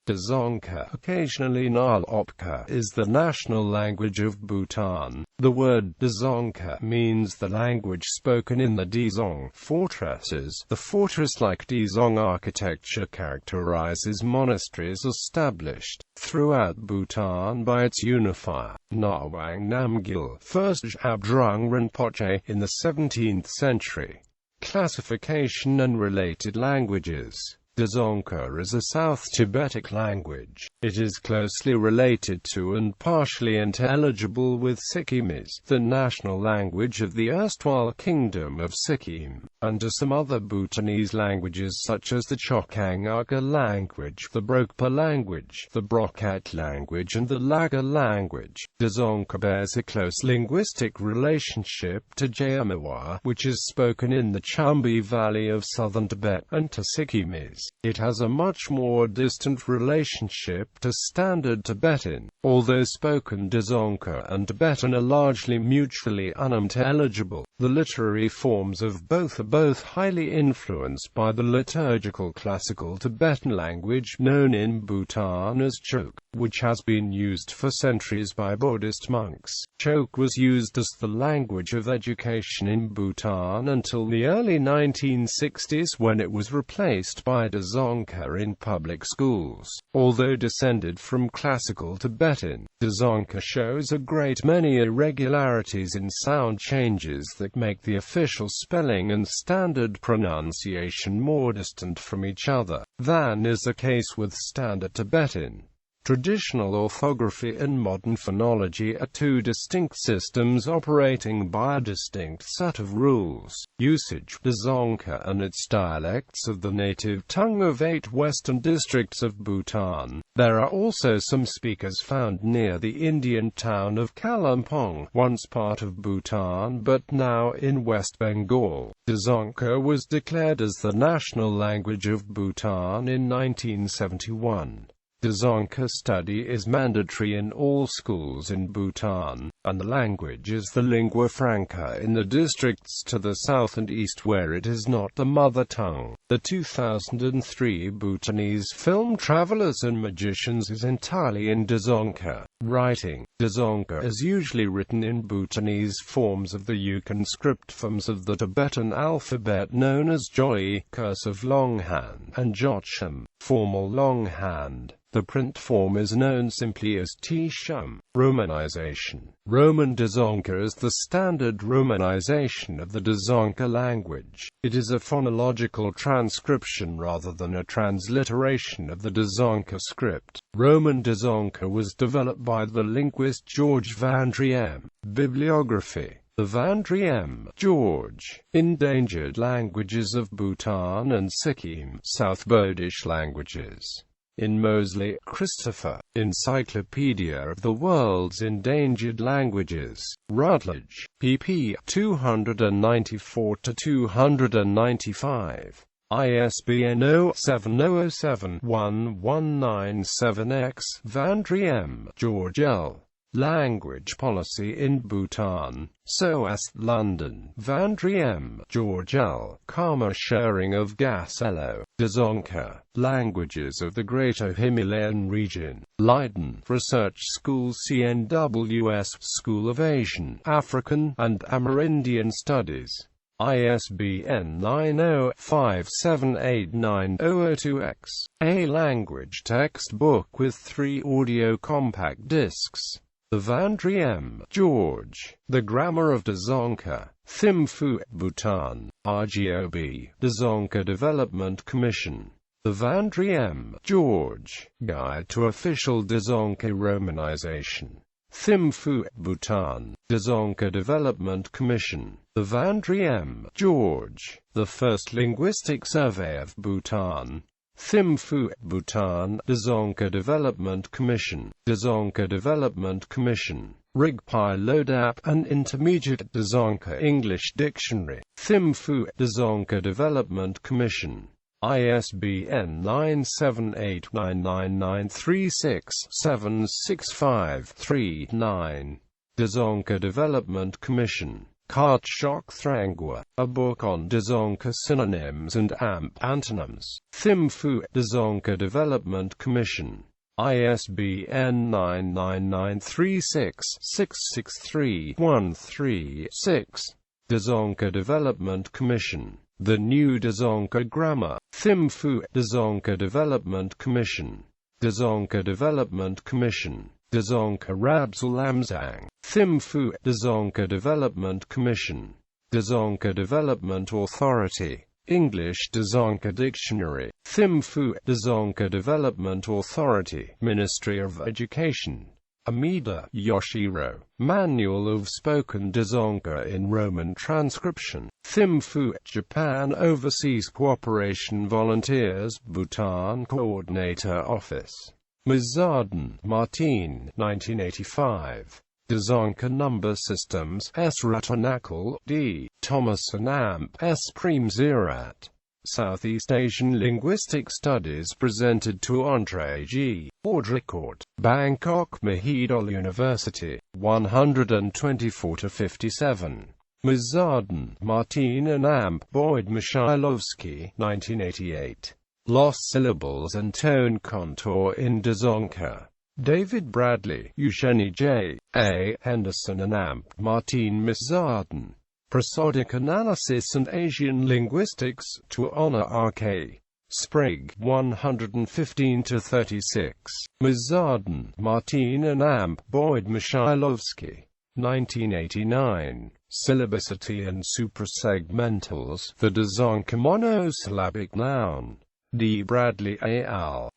Dzongkha, occasionally Ngalopkha, is the national language of Bhutan. The word Dzongkha means the language spoken in the dzong fortresses. The fortress-like dzong architecture characterizes monasteries established throughout Bhutan by its unifier, Ngawang Namgyal, first Zhabdrung Rinpoche, in the 17th century. Classification and related languages. Dzongkha is a South Tibetic language. It is closely related to and partially intelligible with Sikkimese, the national language of the erstwhile Kingdom of Sikkim, and to some other Bhutanese languages such as the Chokangaka language, the Brokpa language, the Brokat language and the Laga language. Dzongkha bears a close linguistic relationship to Jayamiwa, which is spoken in the Chambi Valley of southern Tibet, and to Sikkimese. It has a much more distant relationship to Standard Tibetan, although spoken Dzongkha and Tibetan are largely mutually unintelligible. The literary forms of both are both highly influenced by the liturgical classical Tibetan language known in Bhutan as Chok, which has been used for centuries by Buddhist monks. Chok was used as the language of education in Bhutan until the early 1960s, when it was replaced by Dzongkha in public schools. Although descended from classical Tibetan, Dzongkha shows a great many irregularities in sound changes that make the official spelling and standard pronunciation more distant from each other than is the case with Standard Tibetan. Traditional orthography and modern phonology are two distinct systems operating by a distinct set of rules. Usage. Dzongkha and its dialects of the native tongue of 8 western districts of Bhutan. There are also some speakers found near the Indian town of Kalimpong, once part of Bhutan but now in West Bengal. Dzongkha was declared as the national language of Bhutan in 1971. Dzongkha study is mandatory in all schools in Bhutan, and the language is the lingua franca in the districts to the south and east where it is not the mother tongue. The 2003 Bhutanese film Travelers and Magicians is entirely in Dzongkha. Writing. Dzongkha is usually written in Bhutanese forms of the Yukon script forms of the Tibetan alphabet known as Joi, cursive longhand, and Jochum, formal longhand. The print form is known simply as T-shum. Romanization. Roman Dzongkha is the standard romanization of the Dzongkha language. It is a phonological transcription rather than a transliteration of the Dzongkha script. Roman Dzongkha was developed by the linguist George Vandriem. Bibliography. The Vandriem, George. Endangered Languages of Bhutan and Sikkim. South Bodish Languages. In Mosley, Christopher. Encyclopedia of the World's Endangered Languages. Routledge. pp. 294-295. ISBN 0-7007-1197-X. Vandriem, George L. Language Policy in Bhutan. SOAS, London. Vandriem, George L. Karma Sharing of Gasello. Dzongkha. Languages of the Greater Himalayan Region. Leiden. Research School CNWS School of Asian, African, and Amerindian Studies. ISBN 90-5789-002-X. A language textbook with 3 audio compact discs. The Vandriem, George. The Grammar of Dzongkha. Thimphu, Bhutan. RGOB. Dzongkha Development Commission. The Vandriem, George. Guide to Official Dzongkha Romanization. Thimphu, Bhutan. Dzongkha Development Commission. The Vandriem, George. The First Linguistic Survey of Bhutan. Thimphu, Bhutan. Dzongkha Development Commission. Dzongkha Development Commission. Rigpai Lodap, an Intermediate Dzongkha English Dictionary. Thimphu, Dzongkha Development Commission. ISBN 97899367653-9. Dzongkha Development Commission. Kartshok Thrangwa, a book on Dzongkha synonyms and antonyms. Thimphu, Dzongkha Development Commission. ISBN 99936663136. Dzongkha Development Commission. The New Dzongkha Grammar. Thimphu, Dzongkha Development Commission. Dzongkha Development Commission. Dzongkha Rabsulamzang. Thimphu, Dzongkha Development Commission. Dzongkha Development Authority. English Dzongkha Dictionary. Thimphu, Dzongkha Development Authority. Ministry of Education. Amida Yoshiro. Manual of Spoken Dzongkha in Roman Transcription. Thimphu, Japan Overseas Cooperation Volunteers, Bhutan Coordinator Office. Mizarden, Martine, 1985. Dzongkha Number Systems, S. Ratanakal, D. Thomas and Amp, S. Premzirat. Southeast Asian Linguistic Studies presented to Andre G. Audricourt, Bangkok Mahidol University, 124-57. Mizarden, Martine and Amp, Boyd Mishailovsky, 1988. Lost Syllables and Tone Contour in Dzongkha. David Bradley, Eugenie J. A. Henderson and Amp, Martine Mizarden. Prosodic Analysis and Asian Linguistics, to Honor R.K. Sprague, 115-36. Mizarden, Martine and Amp, Boyd Mishailovsky. 1989. Syllabicity and Suprasegmentals, the Dzongkha Monosyllabic Noun. D. Bradley et al.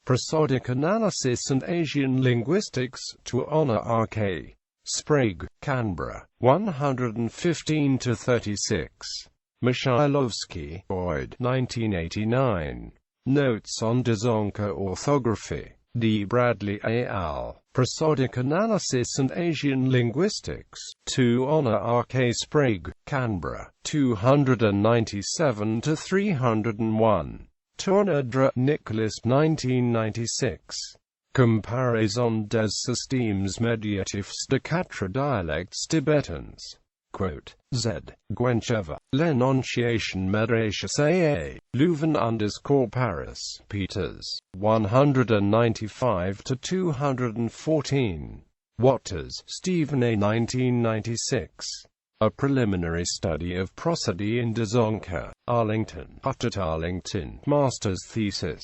Prosodic Analysis and Asian Linguistics, to Honor R.K. Sprague, Canberra, 115-36. Mishailovsky, Boyd, 1989. Notes on Dzongkha Orthography. D. Bradley et al. Prosodic Analysis and Asian Linguistics, to Honor R.K. Sprague, Canberra, 297-301. Tournadre, Nicholas, 1996. Comparaison des systèmes médiatifs de quatre dialectes tibetans. Z. Gwencheva. L'Enunciation Médiatrice A. Leuven_Paris, Peters, 195-214. Watters, Stephen A. 1996. A Preliminary Study of Prosody in Dzongkha, Arlington, Arlington, Master's Thesis.